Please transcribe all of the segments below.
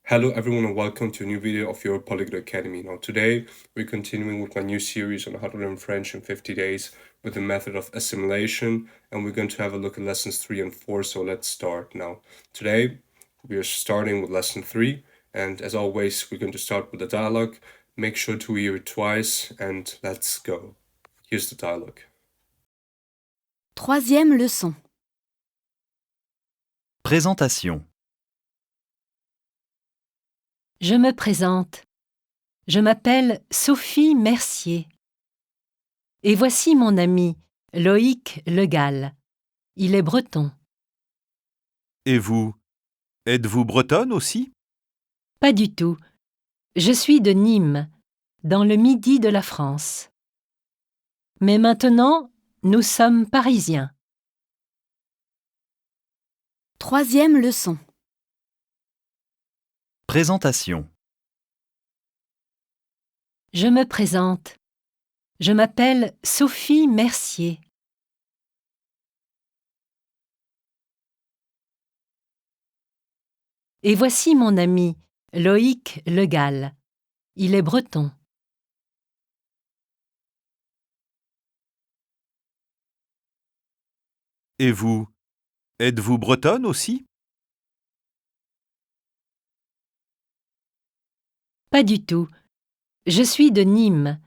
Hello everyone and welcome to a new video of Your Polyglot Academy. Now today we're continuing with my new series on how to learn French in 50 days with the method of assimilation, and we're going to have a look at lessons 3 and 4, so let's start now. Today we are starting with lesson 3, and as always we're going to start with the dialogue. Make sure to hear it twice and let's go. Here's the dialogue. Troisième leçon. Présentation. Je me présente. Je m'appelle Sophie Mercier. Et voici mon ami, Loïc Legal. Il est breton. Et vous, êtes-vous bretonne aussi? Pas du tout. Je suis de Nîmes, dans le midi de la France. Mais maintenant, nous sommes parisiens. Troisième leçon. Présentation. Je me présente. Je m'appelle Sophie Mercier. Et voici mon ami, Loïc Legal. Il est breton. Et vous, êtes-vous bretonne aussi? Pas du tout. Je suis de Nîmes,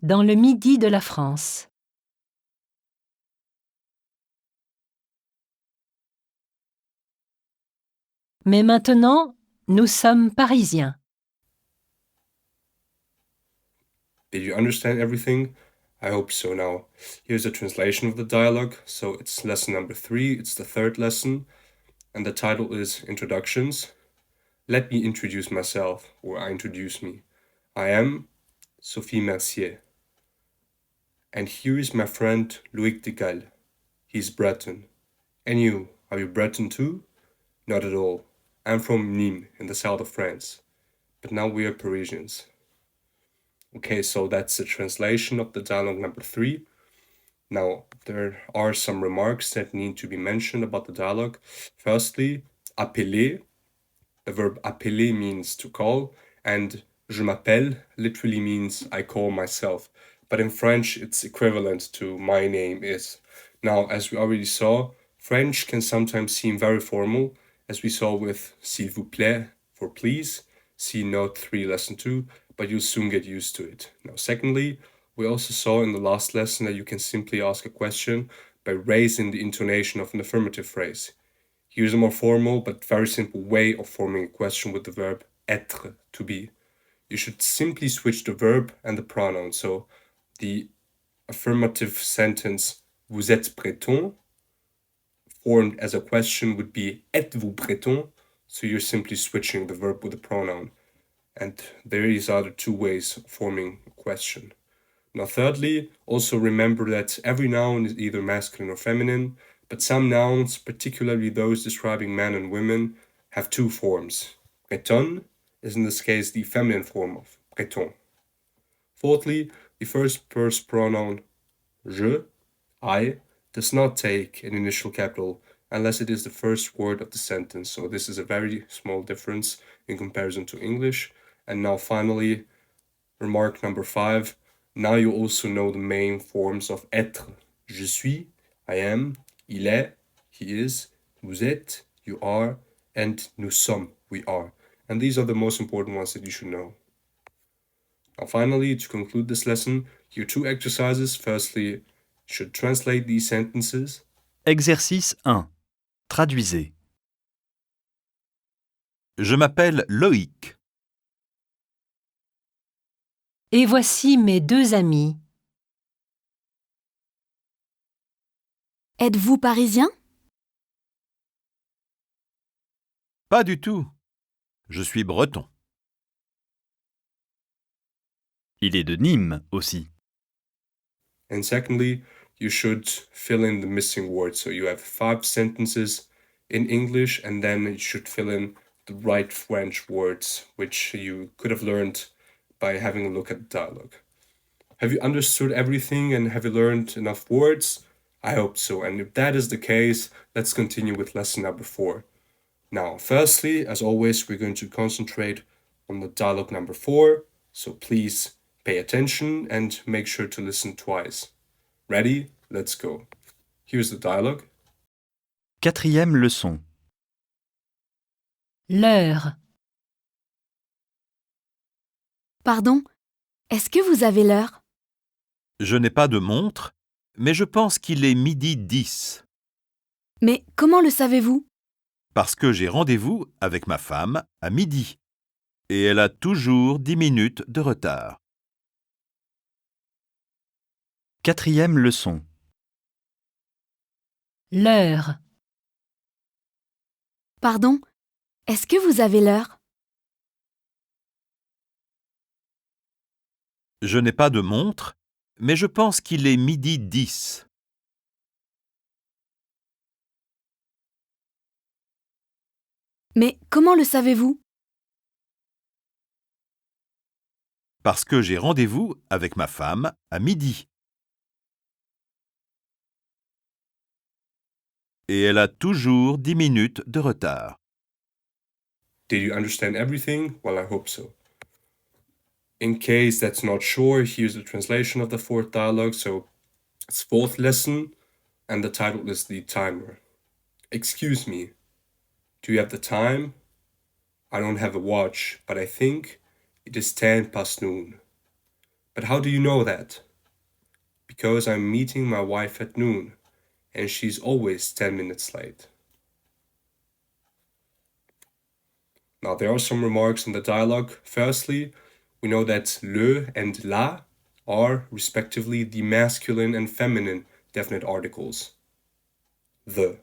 dans le midi de la France. Mais maintenant, nous sommes parisiens. Did you understand everything? I hope so. Now, here's a translation of the dialogue. So it's lesson number 3, it's the third lesson, and the title is Introductions. Let me introduce myself, or I introduce me. I am Sophie Mercier. And here is my friend Loïc Degal. He's Breton. And you, are you Breton too? Not at all. I'm from Nîmes, in the south of France. But now we are Parisians. Okay, so that's the translation of the dialogue number 3. Now, there are some remarks that need to be mentioned about the dialogue. Firstly, appeler. The verb appeler means to call, and je m'appelle literally means I call myself. But in French, it's equivalent to my name is. Now, as we already saw, French can sometimes seem very formal, as we saw with s'il vous plaît for please, see note 3 lesson 2, but you'll soon get used to it. Now, secondly, we also saw in the last lesson that you can simply ask a question by raising the intonation of an affirmative phrase. Here's a more formal but very simple way of forming a question with the verb être, to be. You should simply switch the verb and the pronoun. So the affirmative sentence vous êtes breton formed as a question would be êtes-vous breton? So you're simply switching the verb with the pronoun. And these are the two ways of forming a question. Now, thirdly, also remember that every noun is either masculine or feminine, but some nouns, particularly those describing men and women, have two forms. Bretonne is in this case the feminine form of breton. Fourthly, the first person pronoun je, I, does not take an initial capital unless it is the first word of the sentence. So this is a very small difference in comparison to English. And now finally, remark number 5. Now you also know the main forms of être. Je suis, I am, il est, he is, vous êtes, you are, and nous sommes, we are. And these are the most important ones that you should know. Now finally, to conclude this lesson, here are 2 exercises. Firstly, you should translate these sentences. Exercice 1. Traduisez. Je m'appelle Loïc. Et voici mes 2 amis. Êtes-vous parisien? Pas du tout. Je suis breton. Il est de Nîmes aussi. And secondly, you should fill in the missing words. So you have 5 sentences in English, and then you should fill in the right French words, which you could have learned by having a look at the dialogue. Have you understood everything and have you learned enough words? I hope so. And if that is the case, let's continue with lesson number 4. Now, firstly, as always, we're going to concentrate on the dialogue number 4, so please pay attention and make sure to listen twice. Ready? Let's go. Here's the dialogue. 4e leçon. L'heure. Pardon, est-ce que vous avez l'heure? Je n'ai pas de montre, mais je pense qu'il est 12h10. Mais comment le savez-vous? Parce que j'ai rendez-vous avec ma femme à midi. Et elle a toujours 10 minutes de retard. 4e leçon. L'heure. Pardon, est-ce que vous avez l'heure? Je n'ai pas de montre, mais je pense qu'il est 12h10. Mais comment le savez-vous? Parce que j'ai rendez-vous avec ma femme à midi. Et elle a toujours 10 minutes de retard. Did you understand everything? Well, I hope so. In case that's not sure, here's the translation of the fourth dialogue. So it's fourth lesson, and the title is The Timer. Excuse me, do you have the time? I don't have a watch, but I think it is 10 past noon. But how do you know that? Because I'm meeting my wife at noon, and she's always 10 minutes late. Now, there are some remarks in the dialogue. Firstly, we know that le and la are respectively the masculine and feminine definite articles. The.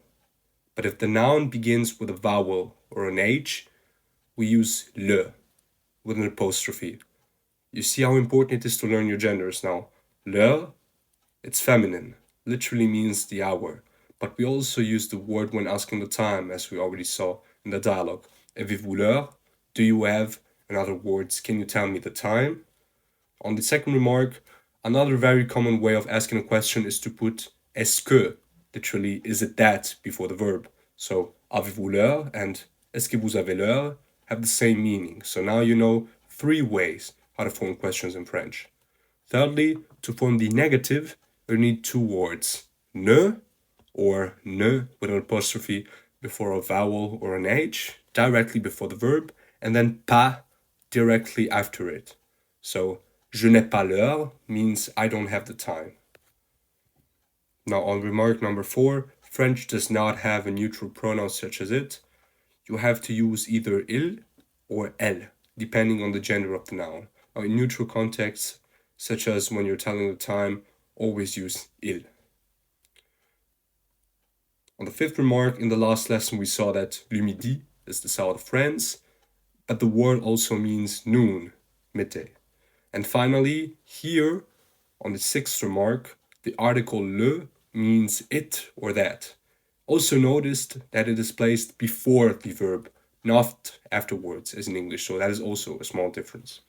But if the noun begins with a vowel or an H, we use le with an apostrophe. You see how important it is to learn your genders now. L'heure, it's feminine, literally means the hour. But we also use the word when asking the time, as we already saw in the dialogue. Avez-vous l'heure? Do you have? In other words, can you tell me the time? On the second remark, another very common way of asking a question is to put est-ce que, literally, is it that, before the verb. So, avez-vous l'heure and est-ce que vous avez l'heure have the same meaning. So now you know 3 ways how to form questions in French. Thirdly, to form the negative, you need 2 words. Ne, or ne with an apostrophe before a vowel or an H, directly before the verb, and then pas directly after it. So, je n'ai pas l'heure means I don't have the time. Now, on remark number 4, French does not have a neutral pronoun such as it. You have to use either il or elle, depending on the gender of the noun. Now, in neutral contexts, such as when you're telling the time, always use il. On the 5th remark, in the last lesson, we saw that le midi is the south of France, but the word also means noon, midday. And finally, here, on the 6th remark, the article le means it or that. Also noticed that it is placed before the verb, not afterwards, as in English, so that is also a small difference.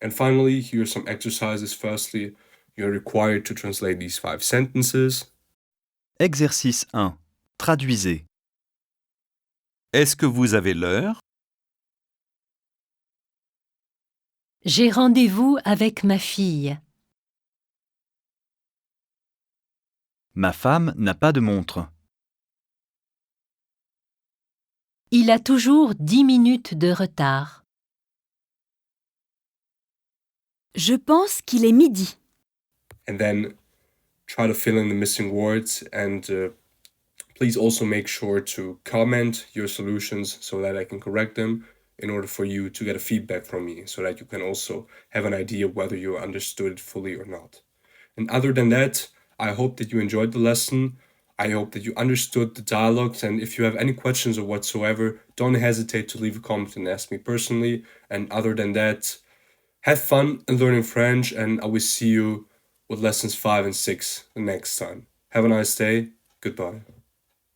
And finally, here are some exercises. Firstly, you're required to translate these 5 sentences. Exercice 1. Traduisez. Est-ce que vous avez l'heure? J'ai rendez-vous avec ma fille. Ma femme n'a pas de montre. Il a toujours 10 minutes de retard. Je pense qu'il est midi. And then try to fill in the missing words, and please also make sure to comment your solutions so that I can correct them in order for you to get a feedback from me, so that you can also have an idea whether you understood it fully or not. And other than that, I hope that you enjoyed the lesson. I hope that you understood the dialogues, and if you have any questions or whatsoever, don't hesitate to leave a comment and ask me personally. And other than that, have fun in learning French, and I will see you with lessons 5 and 6 next time. Have a nice day. Goodbye.